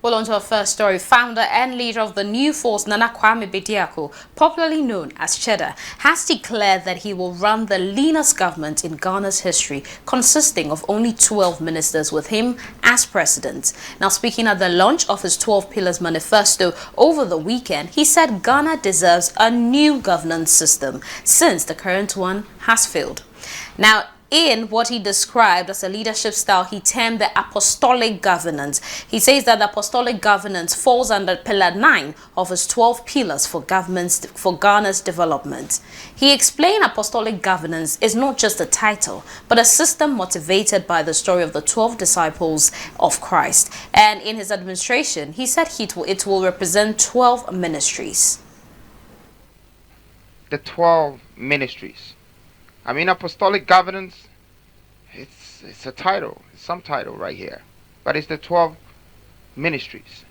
Well, on to our first story. Founder and leader of the new force, Nkrumahs, popularly known as Cheddar, has declared that he will run the leanest government in Ghana's history, consisting of only 12 ministers with him as president. Now, speaking at the launch of his 12 Pillars Manifesto over the weekend, he said Ghana deserves a new governance system since the current one has failed. Now, in what he described as a leadership style he termed the apostolic governance. He says that the apostolic governance falls under Pillar 9 of his 12 pillars for Ghana's development. He explained apostolic governance is not just a title, but a system motivated by the story of the 12 disciples of Christ. And in his administration, he said it will represent 12 ministries. The 12 ministries. Apostolic governance, it's a title, it's some title right here, but it's the 12 ministries.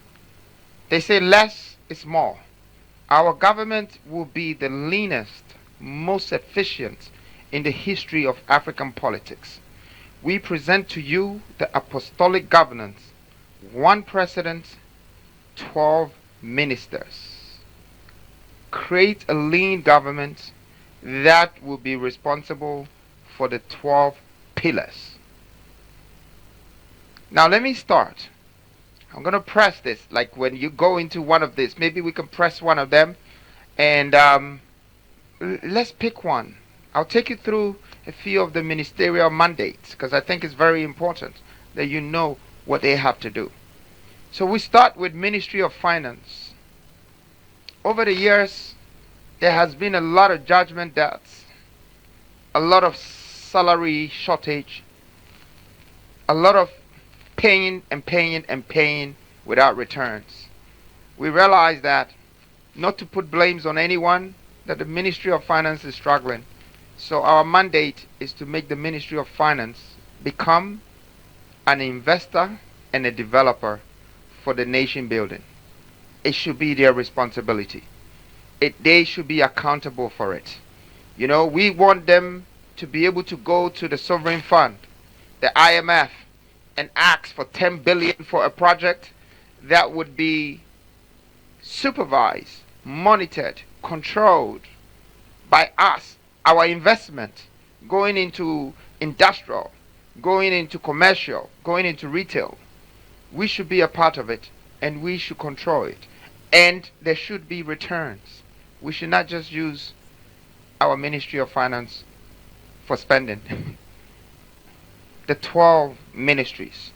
They say less is more. Our government will be the leanest, most efficient in the history of African politics. We present to you the apostolic governance, 1 president, 12 ministers. Create a lean government that will be responsible for the 12 pillars. Now let me start. I'm going to press this, like when you go into one of these, maybe we can press one of them and let's pick one. I'll take you through a few of the ministerial mandates because I think it's very important that you know what they have to do. So we start with Ministry of Finance. Over the years, there has been a lot of judgment debts, a lot of salary shortage, a lot of paying without returns. We realize that, not to put blames on anyone, that the Ministry of Finance is struggling. So our mandate is to make the Ministry of Finance become an investor and a developer for the nation building. It should be their responsibility. They should be accountable for it. We want them to be able to go to the sovereign fund, the IMF, and ask for 10 billion for a project that would be supervised, monitored, controlled by us. Our investment going into industrial, going into commercial, going into retail, we should be a part of it and we should control it. And there should be returns. We should not just use our Ministry of Finance for spending. The 12 ministries.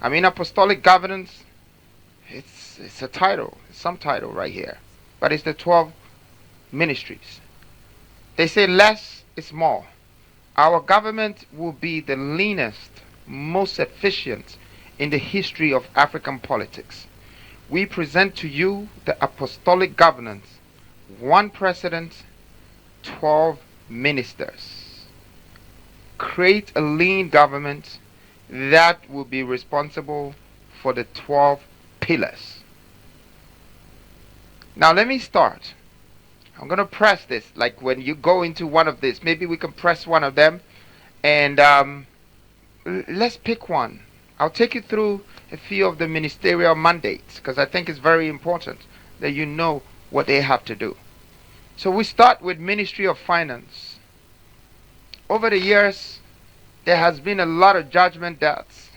Apostolic governance, it's a title, it's some title right here, but it's the 12 ministries. They say less is more. Our government will be the leanest, most efficient in the history of African politics. We present to you the apostolic governance, 1 president, 12 ministers. Create a lean government that will be responsible for the 12 pillars. Now let me start. I'm going to press this, like when you go into one of these, maybe we can press one of them and let's pick one. I'll take you through a few of the ministerial mandates because I think it's very important that you know what they have to do. So we start with Ministry of Finance. Over the years, there has been a lot of judgment debts,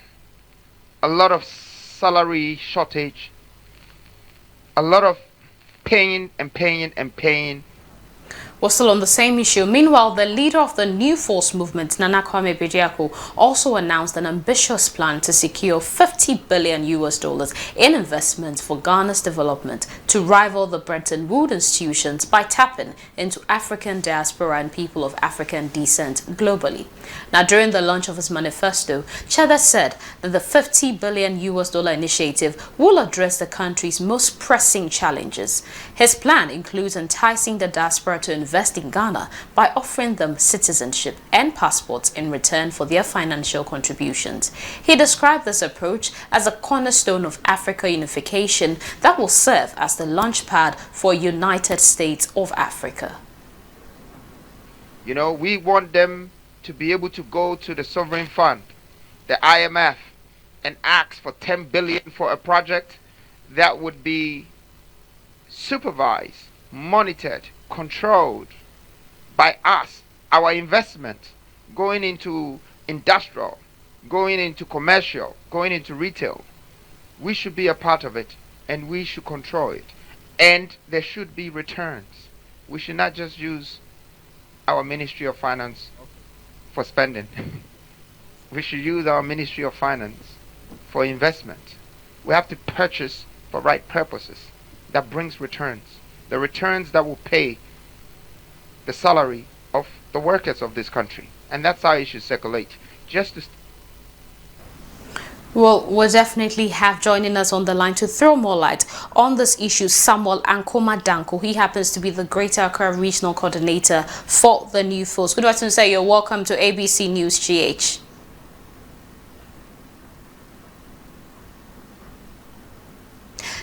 a lot of salary shortage, a lot of paying. We're still on the same issue. Meanwhile, the leader of the New Force movement, Nkrumahs, also announced an ambitious plan to secure $50 billion in investments for Ghana's development to rival the Bretton Woods institutions by tapping into African diaspora and people of African descent globally. Now, during the launch of his manifesto, Cheddar said that the $50 billion initiative will address the country's most pressing challenges. His plan includes enticing the diaspora to invest in Ghana by offering them citizenship and passports in return for their financial contributions. He described this approach as a cornerstone of Africa unification that will serve as the launchpad for United States of Africa. We want them to be able to go to the sovereign fund, the IMF, and ask for 10 billion for a project that would be supervised, monitored, controlled by us, our investment going into industrial, going into commercial, going into retail. We should be a part of it and we should control it. And there should be returns. We should not just use our Ministry of Finance for spending. We should use our Ministry of Finance for investment. We have to purchase for right purposes that brings returns. The returns that will pay the salary of the workers of this country. And that's how it should circulate. Just to Well, we'll definitely have joining us on the line to throw more light on this issue Samuel Nkrumahs. He happens to be the Greater Accra Regional Coordinator for the New Force. Good afternoon, sir. You're welcome to ABC News GH.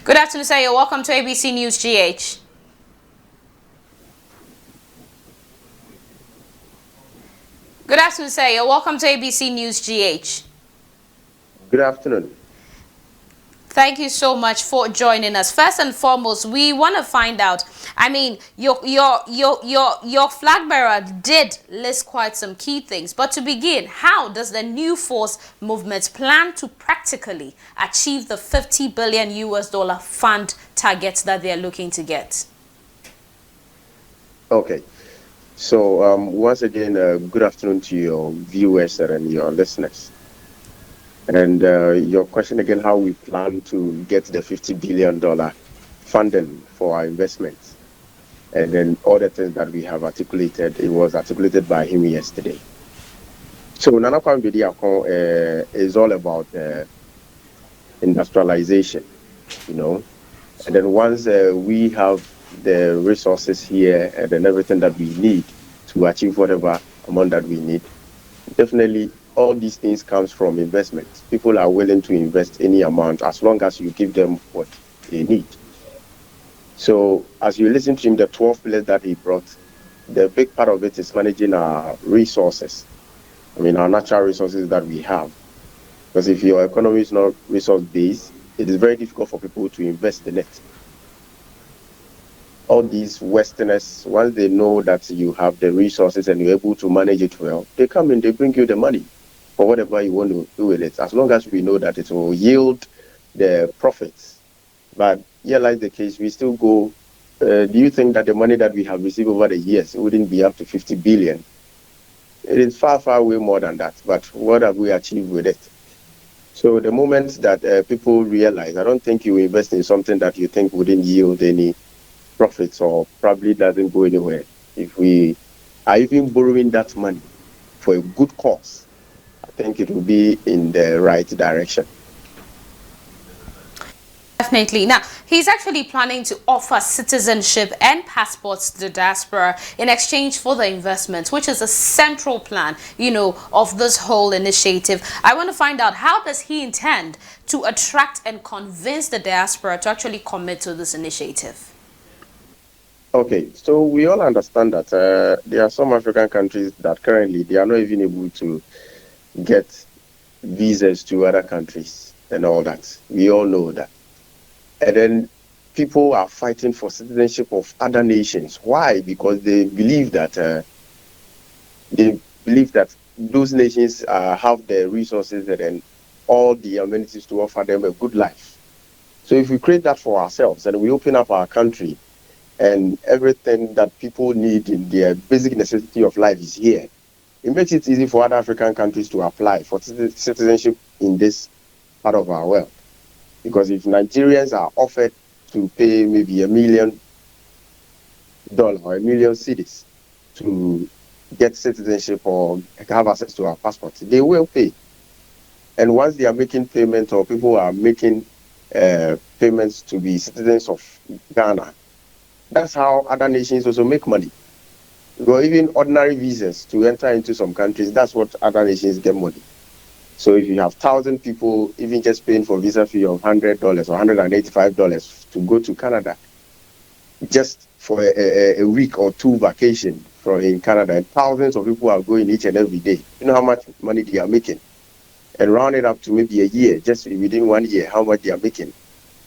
Good afternoon, sir. You're welcome to ABC News GH. Good afternoon, sir. You're welcome to ABC News GH. Good afternoon. Thank you so much for joining us. First and foremost, we want to find out. I mean, your flag bearer did list quite some key things. But to begin, how does the New Force movement plan to practically achieve the $50 billion US fund targets that they are looking to get? Okay. So once again, good afternoon to your viewers and your listeners. And your question again, how we plan to get the $50 billion funding for our investments. And then all the things that we have articulated, it was articulated by him yesterday. So Nana Kwabena Bediako is all about industrialization, you know. And then once we have the resources here and then everything that we need to achieve whatever amount that we need, definitely all these things comes from investment. People are willing to invest any amount as long as you give them what they need. So as you listen to him, the 12 pillars that he brought, the big part of it is managing our resources. I mean, our natural resources that we have. Because if your economy is not resource-based, it is very difficult for people to invest in it. All these Westerners, once they know that you have the resources and you're able to manage it well, they come in, they bring you the money for whatever you want to do with it, as long as we know that it will yield the profits. But here lies the case, we still go, do you think that the money that we have received over the years wouldn't be up to 50 billion? It is far, far way more than that, but what have we achieved with it? So the moment that people realize, I don't think you invest in something that you think wouldn't yield any profits or probably doesn't go anywhere. If we are even borrowing that money for a good cause, I think it will be in the right direction. Definitely. Now, he's actually planning to offer citizenship and passports to the diaspora in exchange for the investments, which is a central plan, you know, of this whole initiative. I want to find out, how does he intend to attract and convince the diaspora to actually commit to this initiative? Okay, so we all understand that there are some African countries that currently they are not even able to get visas to other countries and all that. We all know that. And then people are fighting for citizenship of other nations. Why? Because they believe that those nations have the resources and all the amenities to offer them a good life. So if we create that for ourselves and we open up our country and everything that people need in their basic necessity of life is here, it makes it easy for other African countries to apply for citizenship in this part of our world. Because if Nigerians are offered to pay maybe $1 million or $1 million cedis to get citizenship or have access to our passports, they will pay. And once they are making payments or people are making payments to be citizens of Ghana, that's how other nations also make money. Because even ordinary visas to enter into some countries, that's what other nations get money. So if you have 1,000 people even just paying for visa fee of $100 or $185 to go to Canada, just for a week or two vacation in Canada, and thousands of people are going each and every day. You know how much money they are making? And round it up to maybe a year, just within 1 year, how much they are making.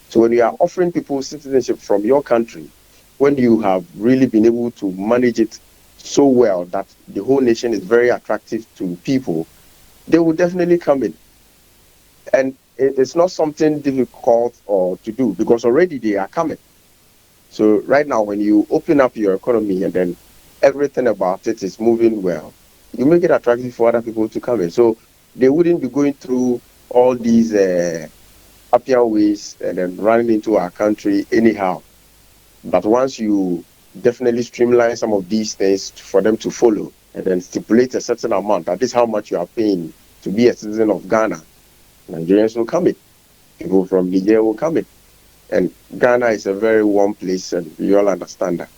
So when you are offering people citizenship from your country, when you have really been able to manage it so well that the whole nation is very attractive to people, they will definitely come in. And it's not something difficult or to do, because already they are coming. So right now, when you open up your economy and then everything about it is moving well, you make it attractive for other people to come in. So they wouldn't be going through all these happier ways and then running into our country anyhow. But once you definitely streamline some of these things for them to follow and then stipulate a certain amount, that is how much you are paying to be a citizen of Ghana, Nigerians will come in. People from Nigeria will come in. And Ghana is a very warm place, and you all understand that.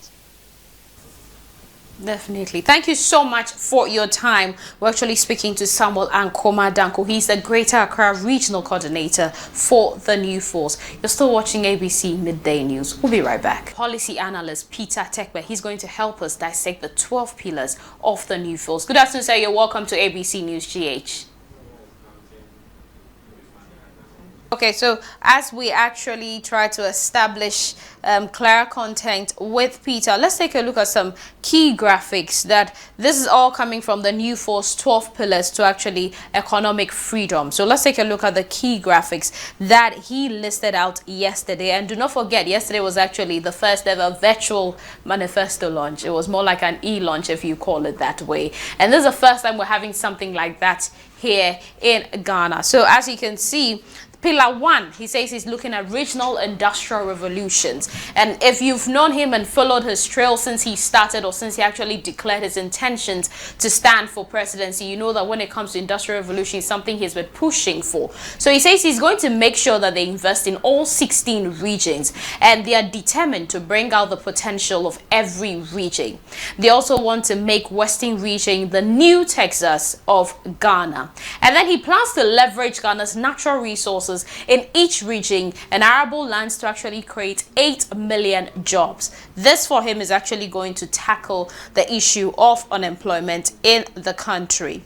Definitely. Thank you so much for your time. We're actually speaking to Samuel Nkrumahs. He's the Greater Accra Regional Coordinator for the New Force. You're still watching ABC Midday News. We'll be right back. Policy analyst Peter Tekbe, he's going to help us dissect the 12 pillars of the New Force. Good afternoon, sir. You're welcome to ABC News GH. Okay, so as we actually try to establish clear content with Peter, let's take a look at some key graphics. That this is all coming from the New Force 12 pillars to actually economic freedom. So let's take a look at the key graphics that he listed out yesterday. And do not forget, yesterday was actually the first ever virtual manifesto launch. It was more like an e-launch, if you call it that way. And this is the first time we're having something like that here in Ghana. So as you can see, Pillar 1, he says he's looking at regional industrial revolutions. And if you've known him and followed his trail since he started, or since he actually declared his intentions to stand for presidency, you know that when it comes to industrial revolution, it's something he's been pushing for. So he says he's going to make sure that they invest in all 16 regions, and they are determined to bring out the potential of every region. They also want to make Western region the new Texas of Ghana. And then he plans to leverage Ghana's natural resources in each region and arable lands to actually create 8 million jobs. This for him is actually going to tackle the issue of unemployment in the country.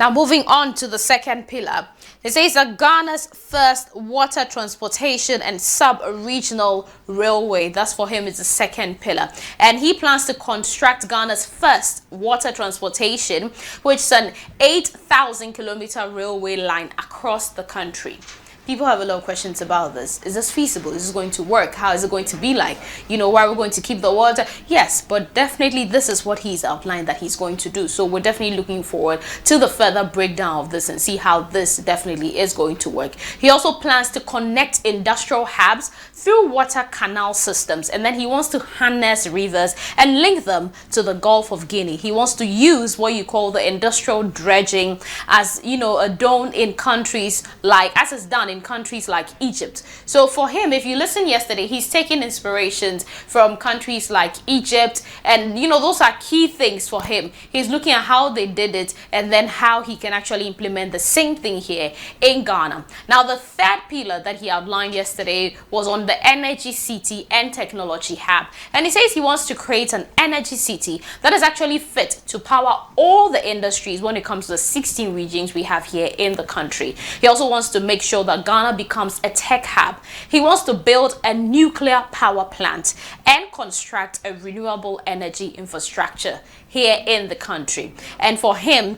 Now moving on to the second pillar, it says that Ghana's first water transportation and sub-regional railway, that's for him is the second pillar. And he plans to construct Ghana's first water transportation, which is an 8,000 kilometer railway line across the country. People have a lot of questions about this. Is this feasible? Is this going to work? How is it going to be like? You know, where are we going to keep the water? Yes, but definitely this is what he's outlined that he's going to do. So we're definitely looking forward to the further breakdown of this and see how this definitely is going to work. He also plans to connect industrial hubs through water canal systems, and then he wants to harness rivers and link them to the Gulf of Guinea. He wants to use what you call the industrial dredging as, you know, done in countries like, as it's done in countries like Egypt. So for him, if you listen yesterday, he's taking inspirations from countries like Egypt, and you know, those are key things for him. He's looking at how they did it and then how he can actually implement the same thing here in Ghana. Now the third pillar that he outlined yesterday was on the energy city and technology hub, and he says he wants to create an energy city that is actually fit to power all the industries when it comes to the 16 regions we have here in the country. He also wants to make sure that Ghana becomes a tech hub. He wants to build a nuclear power plant and construct a renewable energy infrastructure here in the country. And for him,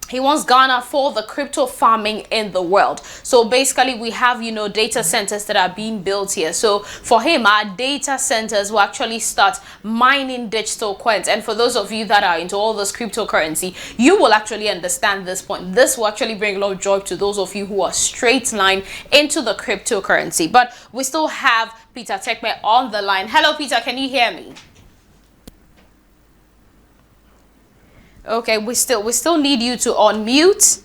he wants Ghana for the crypto farming in the world. So basically we have, you know, data centers that are being built here. So for him, our data centers will actually start mining digital coins. And for those of you that are into all this cryptocurrency, you will actually understand this point. This will actually bring a lot of joy to those of you who are straight line into the cryptocurrency. But we still have Peter Tekbe on the line. Hello, Peter, can you hear me? Okay, we still need you to unmute.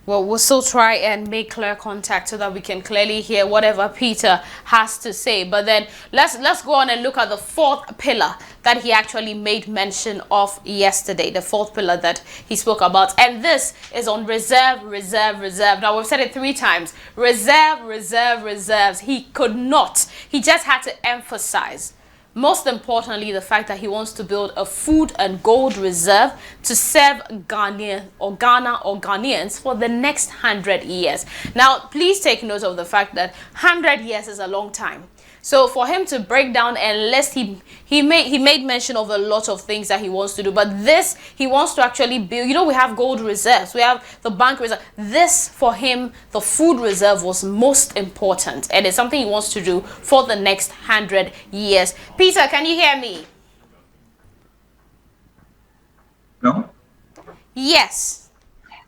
Well, we'll still try and make clear contact so that we can clearly hear whatever Peter has to say. But then let's go on and look at the fourth pillar that he actually made mention of yesterday. The fourth pillar that he spoke about. And this is on reserve, reserve, reserve. Now, we've said it 3 times. Reserve, reserve, reserves. He could not. He just had to emphasize Most importantly, the fact that he wants to build a food and gold reserve to serve Ghana or Ghanaians for the next 100 years. Now, please take note of the fact that 100 years is a long time. So for him to break down and list, he made mention of a lot of things that he wants to do, but this he wants to actually build. You know, we have gold reserves, we have the bank reserve. This for him, the food reserve was most important, and it's something he wants to do for the next 100 years. Peter, can you hear me? No? Yes,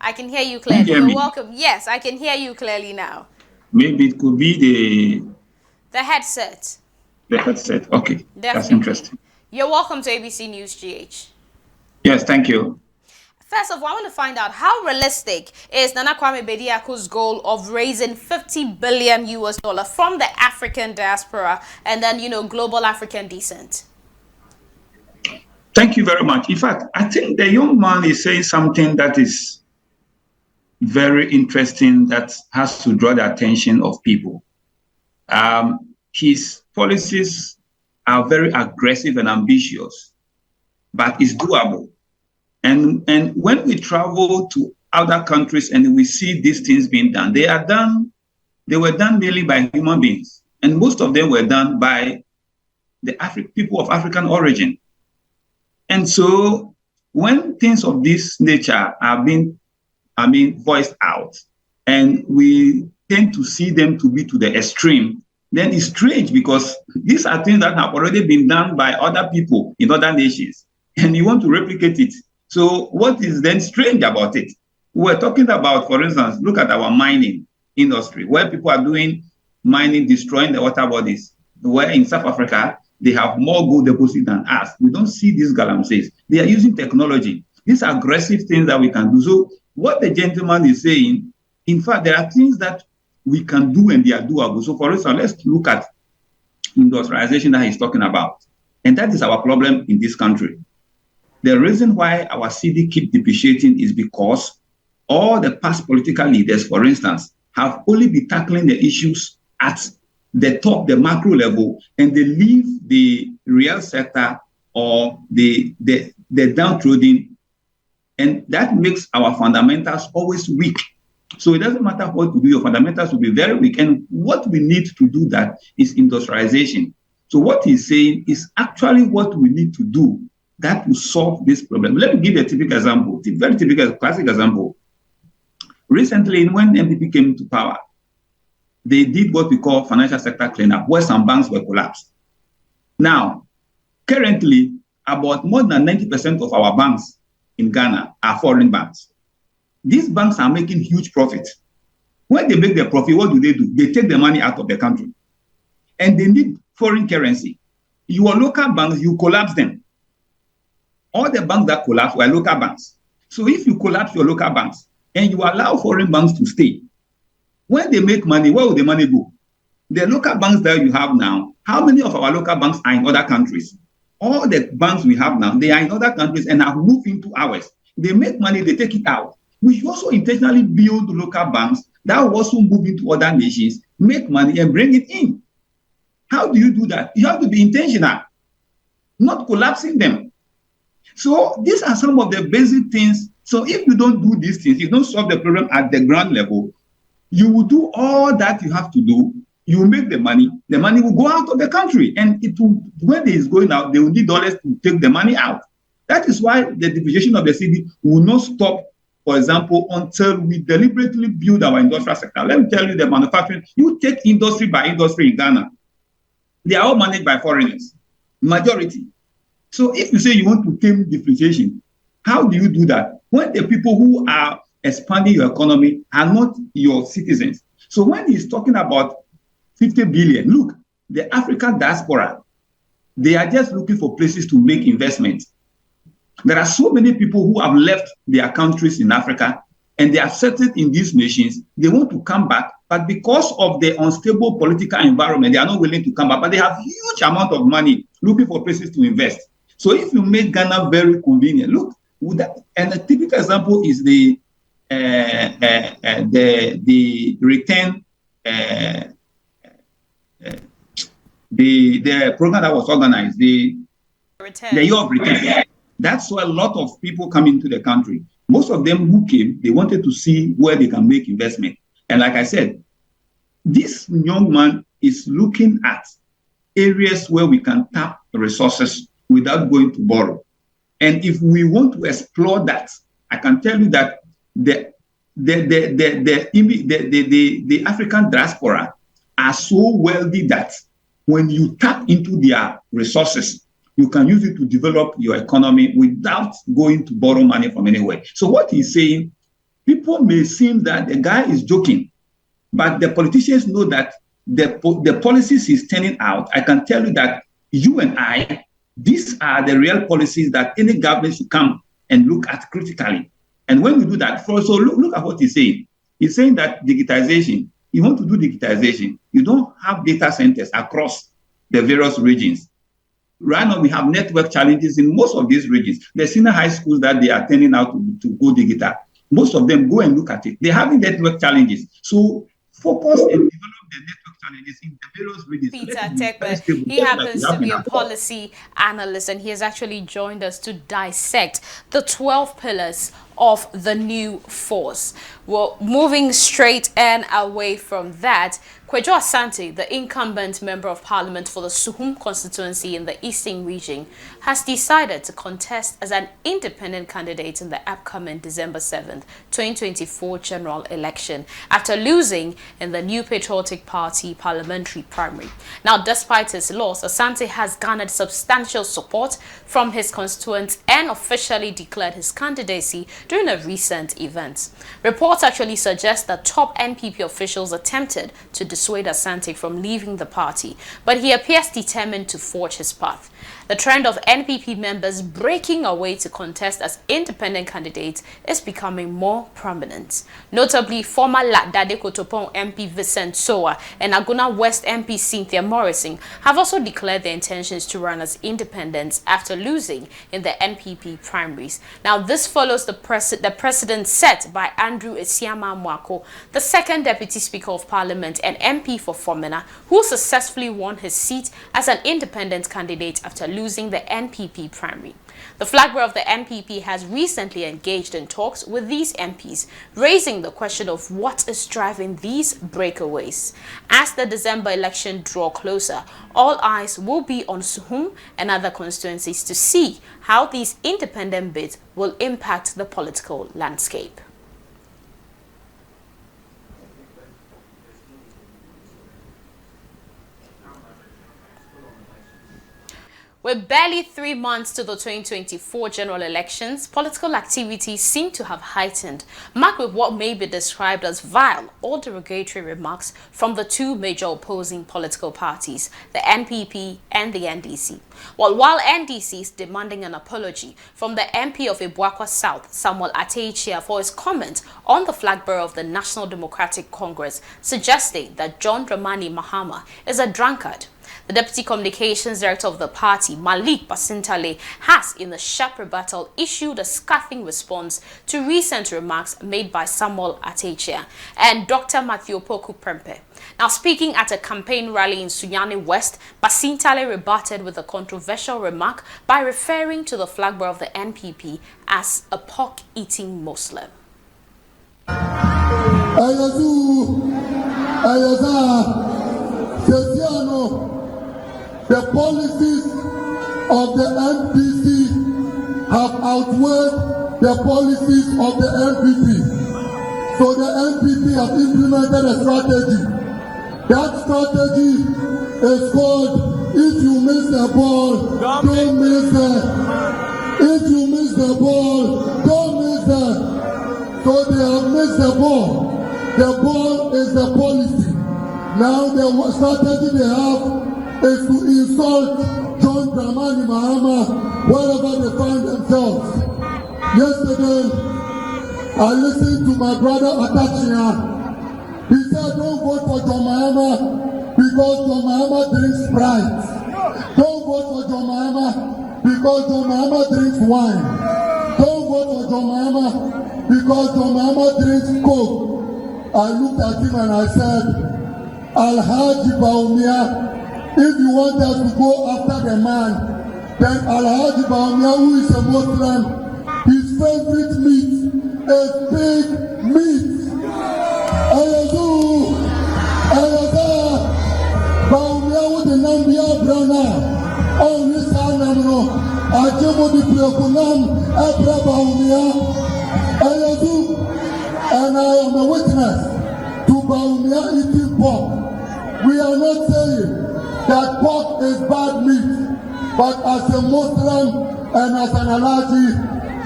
I can hear you clearly. You're welcome. Yes, I can hear you clearly now. Maybe it could be the headset. The headset. Okay. Definitely. That's interesting. You're welcome to ABC News GH. Yes, thank you. First of all, I want to find out how realistic is Nana Kwame Bediako's goal of raising $50 billion from the African diaspora and then, you know, global African descent. Thank you very much. In fact, I think the young man is saying something that is very interesting that has to draw the attention of people. His policies are very aggressive and ambitious, but it's doable. And when we travel to other countries and we see these things being done, they were done mainly by human beings. And most of them were done by the people of African origin. And so when things of this nature are being voiced out, and we tend to see them to be to the extreme, then it's strange because these are things that have already been done by other people in other nations, and you want to replicate it. So what is then strange about it? We're talking about, for instance, look at our mining industry, where people are doing mining, destroying the water bodies, where in South Africa, they have more gold deposit than us. We don't see these galamseys. They are using technology. These are aggressive things that we can do. So what the gentleman is saying, in fact, there are things that we can do and they are doable. So for instance, let's look at industrialization that he's talking about. And that is our problem in this country. The reason why our city keeps depreciating is because all the past political leaders, for instance, have only been tackling the issues at the top, the macro level, and they leave the real sector or the downtrodden. And that makes our fundamentals always weak. So it doesn't matter what to do, your fundamentals will be very weak. And what we need to do that is industrialization. So what he's saying is actually what we need to do that will solve this problem. Let me give you a typical example, a very typical, classic example. Recently, when MPP came to power, they did what we call financial sector cleanup, where some banks were collapsed. Now, currently, about more than 90% of our banks in Ghana are foreign banks. These banks are making huge profits. When they make their profit, what do? They take the money out of the country. And they need foreign currency. Your local banks, you collapse them. All the banks that collapse were local banks. So if you collapse your local banks and you allow foreign banks to stay, when they make money, where will the money go? The local banks that you have now, how many of our local banks are in other countries? All the banks we have now, they are in other countries and have moved into ours. They make money, they take it out. We should also intentionally build local banks that will also move into other nations, make money and bring it in. How do you do that? You have to be intentional, not collapsing them. So these are some of the basic things. So if you don't do these things, you don't solve the problem at the ground level, you will do all that you have to do. You will make the money will go out of the country. And it will, when it is going out, they will need dollars to take the money out. That is why the depreciation of the city will not stop, for example, until we deliberately build our industrial sector. Let me tell you, the manufacturing, you take industry by industry in Ghana, they are all managed by foreigners, majority. So if you say you want to tame depreciation, how do you do that? When the people who are expanding your economy are not your citizens. So when he's talking about 50 billion, look, the African diaspora, they are just looking for places to make investments. There are so many people who have left their countries in Africa and they are settled in these nations. They want to come back, but because of the unstable political environment, they are not willing to come back, but they have huge amount of money looking for places to invest. So if you make Ghana very convenient, look, and a typical example is the return the program that was organized, the year of return. That's why a lot of people come into the country. Most of them who came, they wanted to see where they can make investment. And like I said, this young man is looking at areas where we can tap resources without going to borrow. And if we want to explore that, I can tell you that the African diaspora are so wealthy that when you tap into their resources, you can use it to develop your economy without going to borrow money from anywhere. So what he's saying, people may seem that the guy is joking, but the politicians know that the policies he's turning out, I can tell you that you and I, these are the real policies that any government should come and look at critically. And when we do that, so look at what he's saying. He's saying that digitization, you want to do digitization, you don't have data centers across the various regions. Right now, we have network challenges in most of these regions. The senior high schools that they are turning out to go digital, most of them go and look at it. They're having network challenges. So focus and develop the network challenges in the various regions. Peter Tekpe, he happens to be a policy analyst, and he has actually joined us to dissect the 12 pillars of the new force. Well, moving straight and away from that, Kwadwo Asanti, the incumbent member of parliament for the Suhum constituency in the eastern region, has decided to contest as an independent candidate in the upcoming December 7th, 2024 general election after losing in the New Patriotic Party parliamentary primary. Now, despite his loss, Asanti has garnered substantial support from his constituents and officially declared his candidacy during a recent event. Reports actually suggest that top NPP officials attempted to dissuade Asanti from leaving the party, but he appears determined to forge his path. The trend of NPP members breaking away to contest as independent candidates is becoming more prominent. Notably, former Ladade Kotopon MP Vincent Soa and Aguna West MP Cynthia Morrison have also declared their intentions to run as independents after losing in the NPP primaries. Now, this follows the precedent set by Andrew Esiama Mwako, the second Deputy Speaker of Parliament and MP for Kwabena, who successfully won his seat as an independent candidate after losing the NPP primary. The flag bearer of the NPP has recently engaged in talks with these MPs, raising the question of what is driving these breakaways. As the December election draws closer, all eyes will be on Suhum and other constituencies to see how these independent bids will impact the political landscape. With barely 3 months to the 2024 general elections, political activities seem to have heightened, marked with what may be described as vile or derogatory remarks from the two major opposing political parties, the NPP and the NDC. Well, while NDC is demanding an apology from the MP of Ibuakwa South, Samuel Ateichia, for his comment on the flag bearer of the National Democratic Congress, suggesting that John Dramani Mahama is a drunkard. The Deputy Communications Director of the party, Malik Basintale, has, in a sharp rebuttal, issued a scathing response to recent remarks made by Samuel Ateichia and Dr. Matthew Opoku Prempeh. Now, speaking at a campaign rally in Sunyani West, Basintale rebutted with a controversial remark by referring to the flag bearer of the NPP as a pork-eating Muslim. The policies of the NDC have outweighed the policies of the NPP. So the NPP has implemented a strategy. That strategy is called, if you miss the ball, don't miss it. If you miss the ball, don't miss it. So they have missed the ball. The ball is the policy. Now the strategy they have is to insult John Dramani Mahama wherever they find themselves. Yesterday, I listened to my brother Atachia. He said, don't vote for John Mahama because John Mahama drinks Sprite. Don't vote for John Mahama because John Mahama drinks wine. Don't vote for John Mahama because John Mahama drinks Coke. I looked at him and I said, Alhaji Baumia, if you want us to go after the man, then Alhaji Baumia, who is a Muslim, his favorite meat is pig meat. Baumia with the Nambia Brana, on this Anamro, Ajamo di Preokunam, Abra Baumia, and I am a witness to Baumia eating pork. We are not saying that pork is bad meat, but as a Muslim and as an Alaji,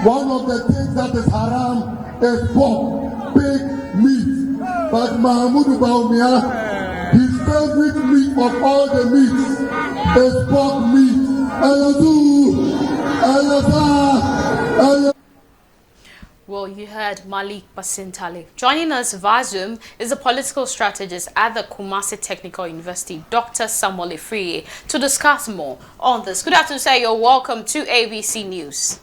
one of the things that is haram is pork, pig meat. But Mahmoud Baumia, his favorite meat of all the meats is pork meat. Well, you heard Malik Basintale. Joining us via Zoom is a political strategist at the Kumasi Technical University, Dr. Samuel Efriye, to discuss more on this. Good afternoon, sir. You're welcome to ABC News.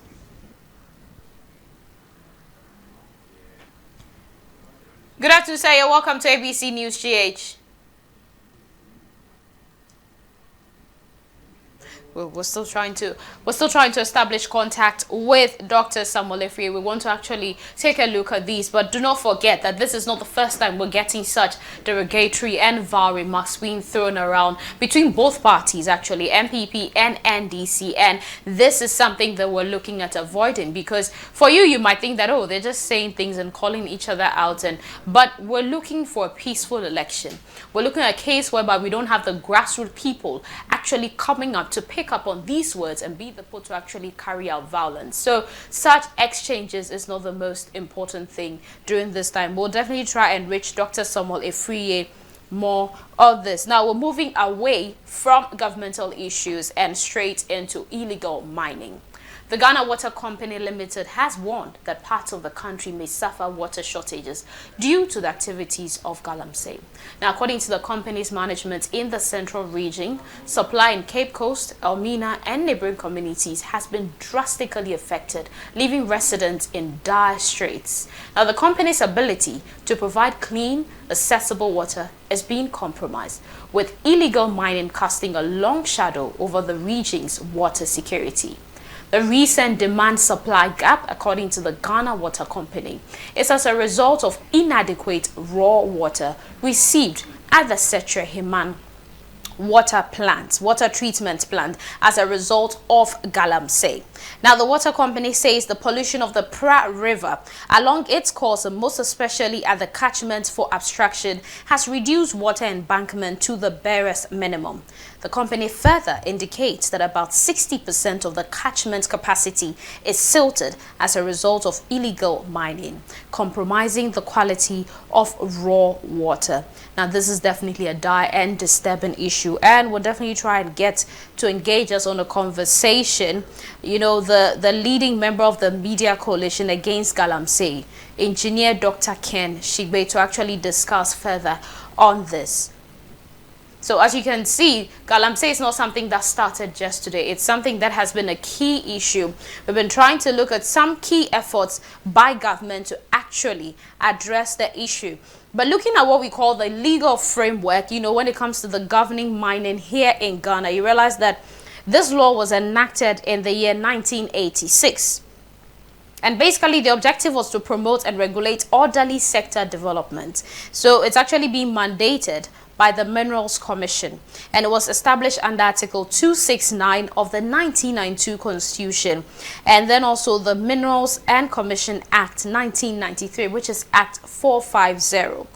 Good afternoon, sir. You're welcome to ABC News GH. We're still trying to establish contact with Dr. Samuel Efriye. We want to actually take a look at these, but do not forget that this is not the first time we're getting such derogatory and vile remarks being thrown around between both parties, actually, MPP and NDC, and this is something that we're looking at avoiding, because for you might think that, oh, they're just saying things and calling each other out, but we're looking for a peaceful election. We're looking at a case whereby we don't have the grassroots people actually coming up to pick up on these words and be the people to actually carry out violence. So such exchanges is not the most important thing during this time. We'll definitely try and reach Dr. Samuel Efriye more of this. Now we're moving away from governmental issues and straight into illegal mining. The Ghana Water Company Limited has warned that parts of the country may suffer water shortages due to the activities of galamsey. Now, according to the company's management in the central region, supply in Cape Coast, Elmina, and neighboring communities has been drastically affected, leaving residents in dire straits. Now, the company's ability to provide clean, accessible water is being compromised, with illegal mining casting a long shadow over the region's water security. The recent demand-supply gap, according to the Ghana Water Company, is as a result of inadequate raw water received at the Setre Himan water treatment plant as a result of galamsey. Now, the water company says the pollution of the Pra River along its course, and most especially at the catchment for abstraction, has reduced water embankment to the barest minimum. The company further indicates that about 60% of the catchment capacity is silted as a result of illegal mining, compromising the quality of raw water. Now, this is definitely a dire and disturbing issue, and we'll definitely try and get to engage us on a conversation. You know, the leading member of the Media Coalition Against Galamsey, Engineer Dr. Ken Shigbe, to actually discuss further on this. So as you can see, galamsey is not something that started just today. It's something that has been a key issue. We've been trying to look at some key efforts by government to actually address the issue. But looking at what we call the legal framework, you know, when it comes to the governing mining here in Ghana, you realize that this law was enacted in the year 1986. And basically, the objective was to promote and regulate orderly sector development. So it's actually being mandated by the Minerals Commission, and it was established under Article 269 of the 1992 Constitution, and then also the Minerals and Commission Act 1993, which is Act 450.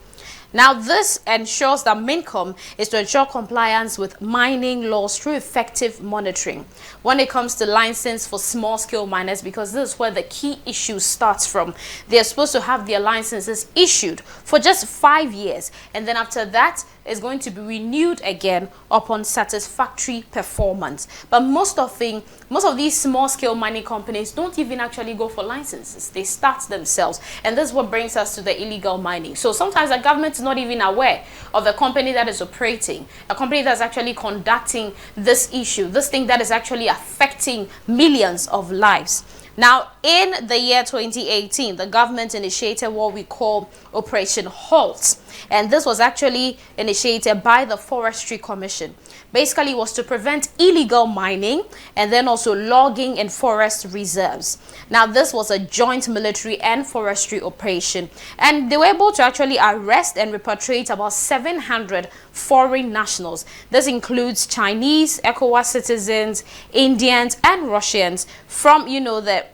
Now, this ensures that MINCOM is to ensure compliance with mining laws through effective monitoring when it comes to license for small-scale miners, because this is where the key issue starts from. They are supposed to have their licenses issued for just 5 years, and then after that, is going to be renewed again upon satisfactory performance. But most of these small-scale mining companies don't even actually go for licenses. They start themselves, and this is what brings us to the illegal mining. So sometimes the government is not even aware of the company that is operating, a company that's actually conducting this issue, this thing that is actually affecting millions of lives. Now, in the year 2018, the government initiated what we call Operation Halt, and this was actually initiated by the Forestry Commission. Basically, it was to prevent illegal mining and then also logging in forest reserves. Now, this was a joint military and forestry operation, and they were able to actually arrest and repatriate about 700 foreign nationals. This includes Chinese, ECOWAS citizens, Indians, and Russians from, the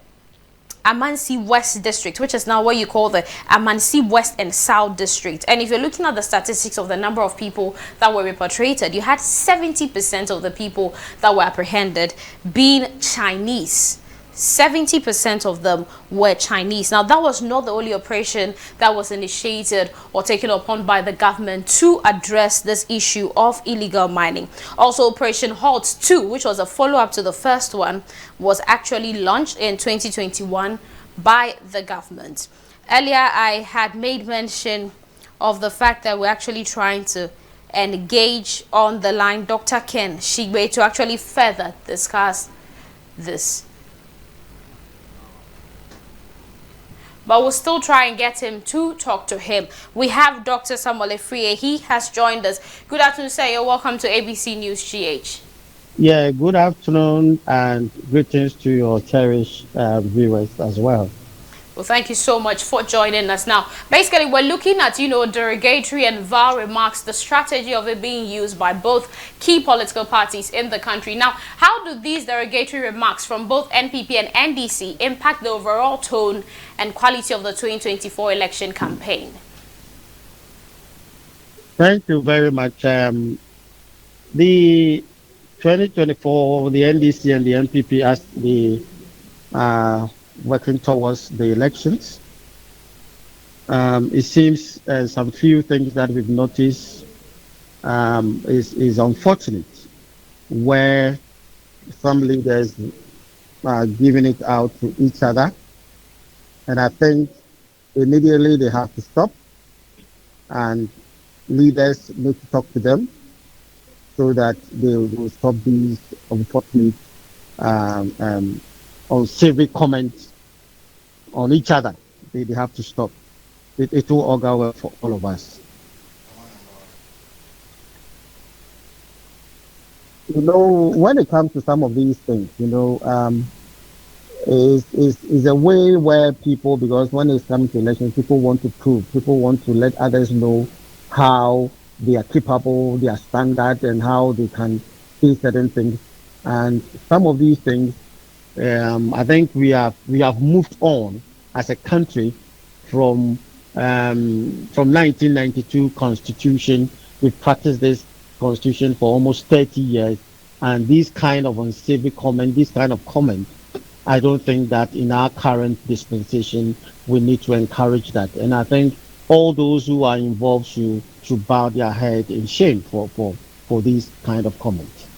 Amansi West District, which is now what you call the Amansi West and South District. And if you're looking at the statistics of the number of people that were repatriated, you had 70% of the people that were apprehended being Chinese. 70% of them were Chinese. Now, that was not the only operation that was initiated or taken upon by the government to address this issue of illegal mining. Also, Operation Halt 2, which was a follow-up to the first one, was actually launched in 2021 by the government. Earlier, I had made mention of the fact that we're actually trying to engage on the line Dr. Ken Shigbe to actually further discuss this. But we'll still try and get him to talk to him. We have Dr. Samuel Efrie. He has joined us. Good afternoon, sir. You're welcome to ABC News GH. Yeah, good afternoon and greetings to your cherished viewers as well. Well, thank you so much for joining us. Now, basically, we're looking at, derogatory and vile remarks, the strategy of it being used by both key political parties in the country. Now, how do these derogatory remarks from both NPP and NDC impact the overall tone and quality of the 2024 election campaign? Thank you very much. The 2024, the NDC and the NPP as the working towards the elections. It seems some few things that we've noticed is unfortunate, where some leaders are giving it out to each other, and I think immediately they have to stop, and leaders need to talk to them so that they will stop these unfortunate unsavory comments on each other. They have to stop. It will augur well for all of us. When it comes to some of these things, is a way where people, because when it comes to elections, people want to prove, people want to let others know how they are capable, their standard, and how they can say certain things. And some of these things, I think we have moved on as a country from 1992 Constitution. We've practiced this Constitution for almost 30 years, and these kind of unsavory comments, this kind of comments, I don't think that in our current dispensation we need to encourage that. And I think all those who are involved should bow their head in shame for these kind of comments.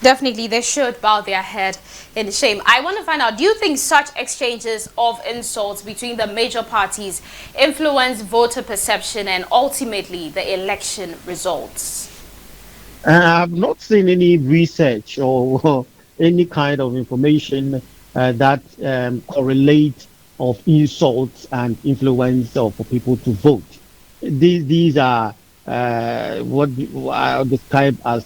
Definitely, they should bow their head in shame. I want to find out, do you think such exchanges of insults between the major parties influence voter perception and ultimately the election results? I've not seen any research or any kind of information that correlates of insults and influence for people to vote. These are what I describe as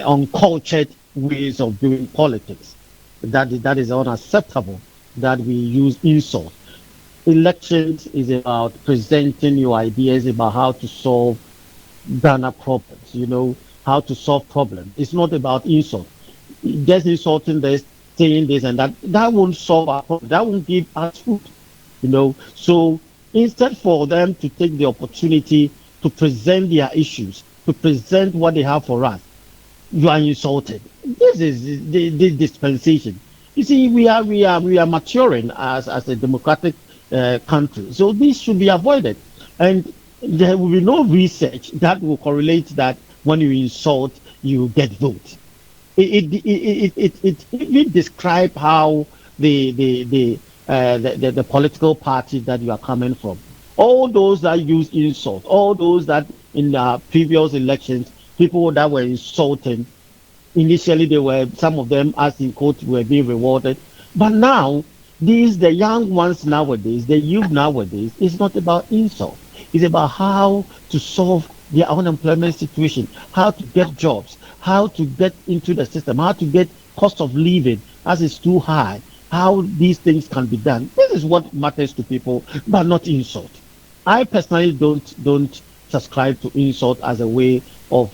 uncultured ways of doing politics. That is unacceptable, that we use insult. Elections is about presenting your ideas about how to solve Ghana problems, how to solve problems. It's not about insult. Just insulting this, saying this and that, that won't solve our problem. That won't give us food, So instead for them to take the opportunity to present their issues, to present what they have for us, you are insulted. This is the dispensation. You see, we are maturing as a democratic country, so this should be avoided. And there will be no research that will correlate that when you insult, you get votes. It describe how the political party that you are coming from, all those that use insult, all those that in the previous elections, people that were insulting, initially some of them, as in quote, were being rewarded. But now, the young ones nowadays, the youth nowadays, it's not about insult. It's about how to solve their unemployment situation, how to get jobs, how to get into the system, how to get cost of living as it's too high, how these things can be done. This is what matters to people, but not insult. I personally don't subscribe to insult as a way of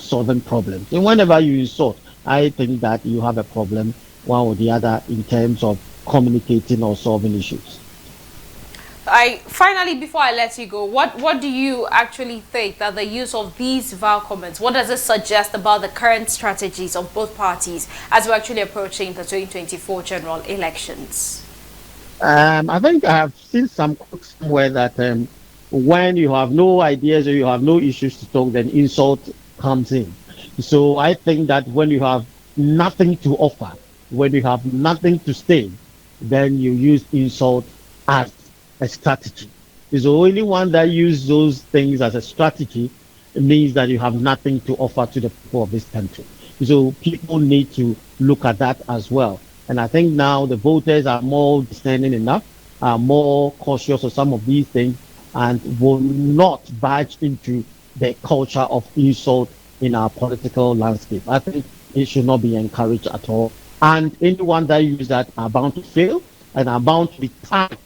solving problems. And whenever you insult, I think that you have a problem, one or the other, in terms of communicating or solving issues. Finally, before I let you go, what do you actually think that the use of these vile comments, what does it suggest about the current strategies of both parties as we're actually approaching the 2024 general elections? I think I have seen some quotes somewhere that when you have no ideas or you have no issues to talk, then insult comes in. So I think that when you have nothing to offer, when you have nothing to say, then you use insult as a strategy. It's the only one that uses those things as a strategy. It means that you have nothing to offer to the people of this country. So people need to look at that as well. And I think now the voters are more discerning enough, are more cautious of some of these things, and will not budge into the culture of insult in our political landscape. I think it should not be encouraged at all. And anyone that uses that are bound to fail and are bound to be tied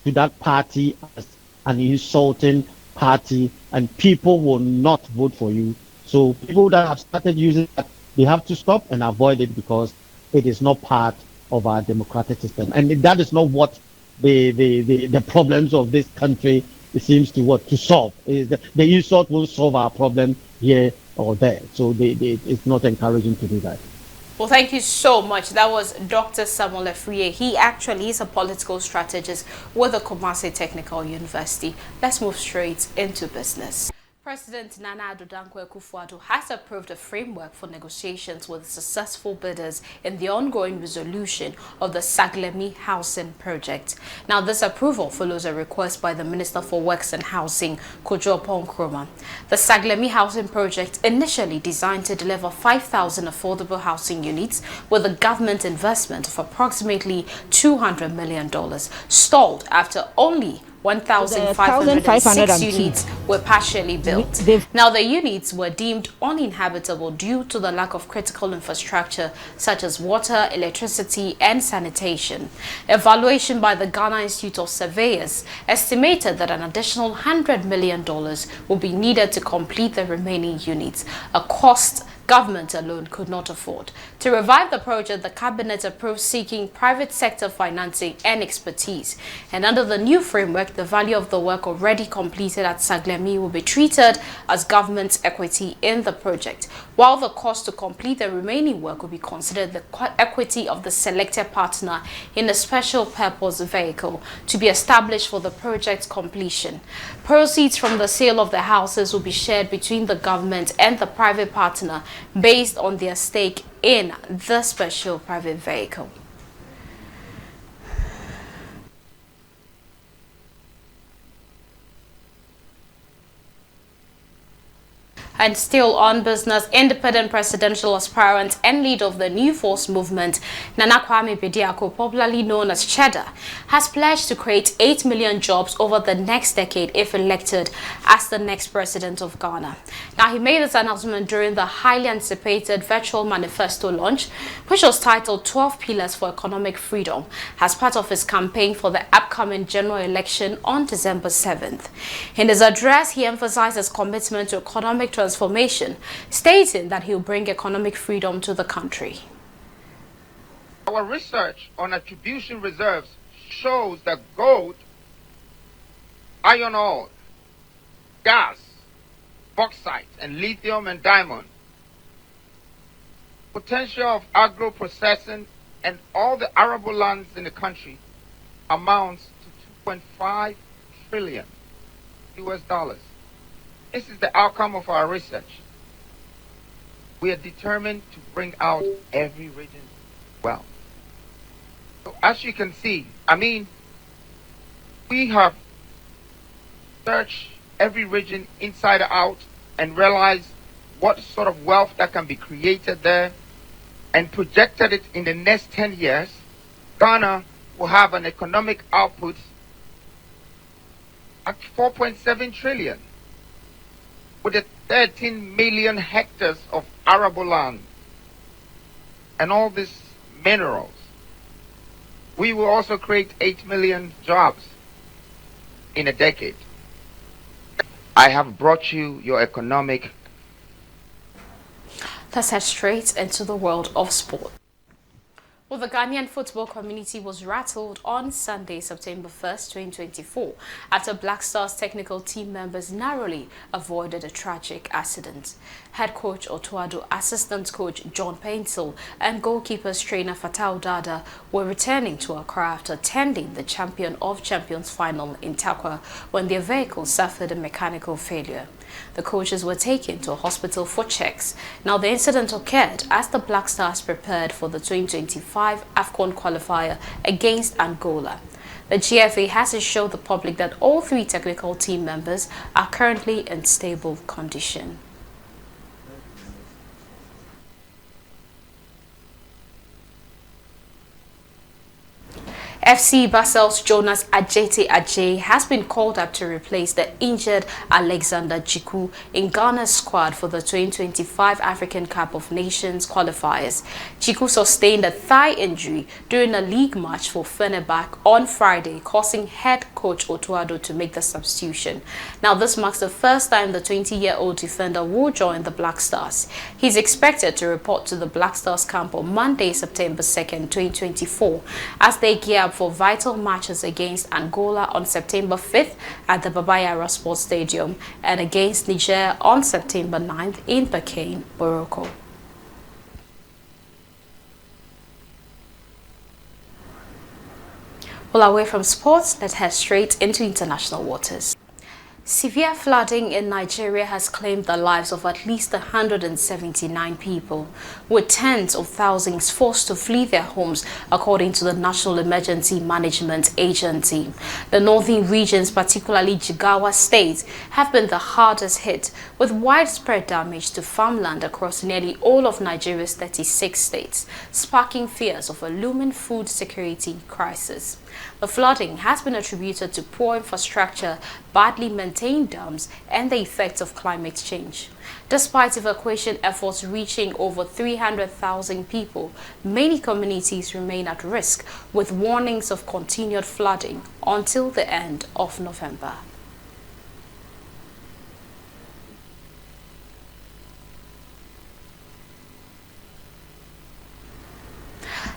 to that party as an insulting party, and people will not vote for you. So people that have started using that, they have to stop and avoid it, because it is not part of our democratic system, and that is not what the problems of this country seems to solve. Is the insult will solve our problem here or there. So it's not encouraging to do that. Well, thank you so much. That was Dr. Samuel Afriyie. He actually is a political strategist with the Kumasi Technical University. Let's move straight into business. President Nana Addo Dankwa Akufo-Addo has approved a framework for negotiations with successful bidders in the ongoing resolution of the Sagami Housing project. Now, this approval follows a request by the Minister for Works and Housing, Nkrumahs. The Sagami Housing project, initially designed to deliver 5,000 affordable housing units with a government investment of approximately $200 million, stalled after only 1,506 units were partially built. Now, the units were deemed uninhabitable due to the lack of critical infrastructure such as water, electricity, and sanitation. Evaluation by the Ghana Institute of Surveyors estimated that an additional $100 million will be needed to complete the remaining units, a cost government alone could not afford. To revive the project, the cabinet approved seeking private sector financing and expertise. And under the new framework, the value of the work already completed at Sagami will be treated as government equity in the project, while the cost to complete the remaining work will be considered the equity of the selected partner in a special purpose vehicle to be established for the project's completion. Proceeds from the sale of the houses will be shared between the government and the private partner based on their stake in the special private vehicle. And still on business, independent presidential aspirant and leader of the New Force movement, Nkrumahs Bediako, popularly known as Cheddar, has pledged to create 8 million jobs over the next decade if elected as the next president of Ghana. Now, he made this announcement during the highly anticipated virtual Manifesto launch, which was titled 12 Pillars for Economic Freedom, as part of his campaign for the upcoming general election on December 7th. In his address, he emphasized his commitment to economic transformation, stating that he will bring economic freedom to the country. Our research on attribution reserves shows that gold, iron ore, gas, bauxite, and lithium and diamond, potential of agro-processing and all the arable lands in the country amounts to 2.5 trillion US dollars. This is the outcome of our research. We are determined to bring out every region well. So as you can see, we have searched every region inside out and realized what sort of wealth that can be created there and projected it in the next 10 years, Ghana will have an economic output at 4.7 trillion with the 13 million hectares of arable land and all these minerals. We will also create 8 million jobs in a decade. I have brought you your economic. Let's head straight into the world of sport. Well, the Ghanaian football community was rattled on Sunday, September 1st, 2024, after Black Stars technical team members narrowly avoided a tragic accident. Head coach Otuado, assistant coach John Painsil, and goalkeepers trainer Fatau Dada were returning to Accra after attending the Champion of Champions final in Takwa when their vehicle suffered a mechanical failure. The coaches were taken to a hospital for checks. Now, the incident occurred as the Black Stars prepared for the 2025 AFCON qualifier against Angola. The GFA has assured the public that all three technical team members are currently in stable condition. FC Basel's Jonas Ajay has been called up to replace the injured Alexander Jiku in Ghana's squad for the 2025 African Cup of Nations qualifiers. Jiku sustained a thigh injury during a league match for Fenerbahce on Friday, causing head coach Otuado to make the substitution. Now, this marks the first time the 20-year-old defender will join the Black Stars. He's expected to report to the Black Stars camp on Monday, September 2nd, 2024, as they gear up for vital matches against Angola on September 5th at the Baba Yara Sports Stadium and against Niger on September 9th in Bakane, Morocco. Well, away from sports, let's head straight into international waters. Severe flooding in Nigeria has claimed the lives of at least 179 people, with tens of thousands forced to flee their homes, according to the National Emergency Management Agency. The northern regions, particularly Jigawa State, have been the hardest hit, with widespread damage to farmland across nearly all of Nigeria's 36 states, sparking fears of a looming food security crisis. The flooding has been attributed to poor infrastructure, badly maintained dams, and the effects of climate change. Despite evacuation efforts reaching over 300,000 people, many communities remain at risk, with warnings of continued flooding until the end of November.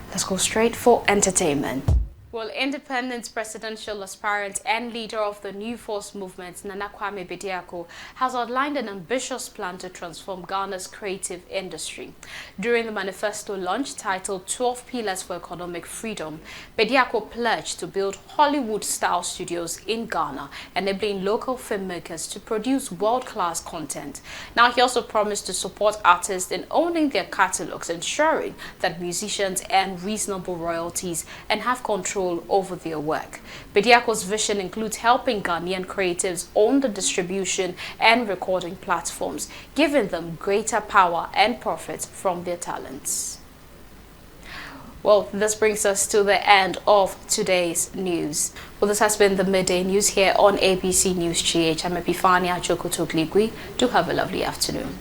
Let's go straight for entertainment. Well, independent presidential aspirant and leader of the New Force movement, Nana Kwame Bediako, has outlined an ambitious plan to transform Ghana's creative industry. During the Manifesto launch titled 12 Pillars for Economic Freedom, Bediako pledged to build Hollywood-style studios in Ghana, enabling local filmmakers to produce world-class content. Now, he also promised to support artists in owning their catalogs, ensuring that musicians earn reasonable royalties and have control over their work. Bediako's vision includes helping Ghanaian creatives own the distribution and recording platforms, giving them greater power and profit from their talents. Well, this brings us to the end of today's news. Well, this has been the Midday News here on ABC News GH. I'm Epifania Chokotokligui. Do have a lovely afternoon.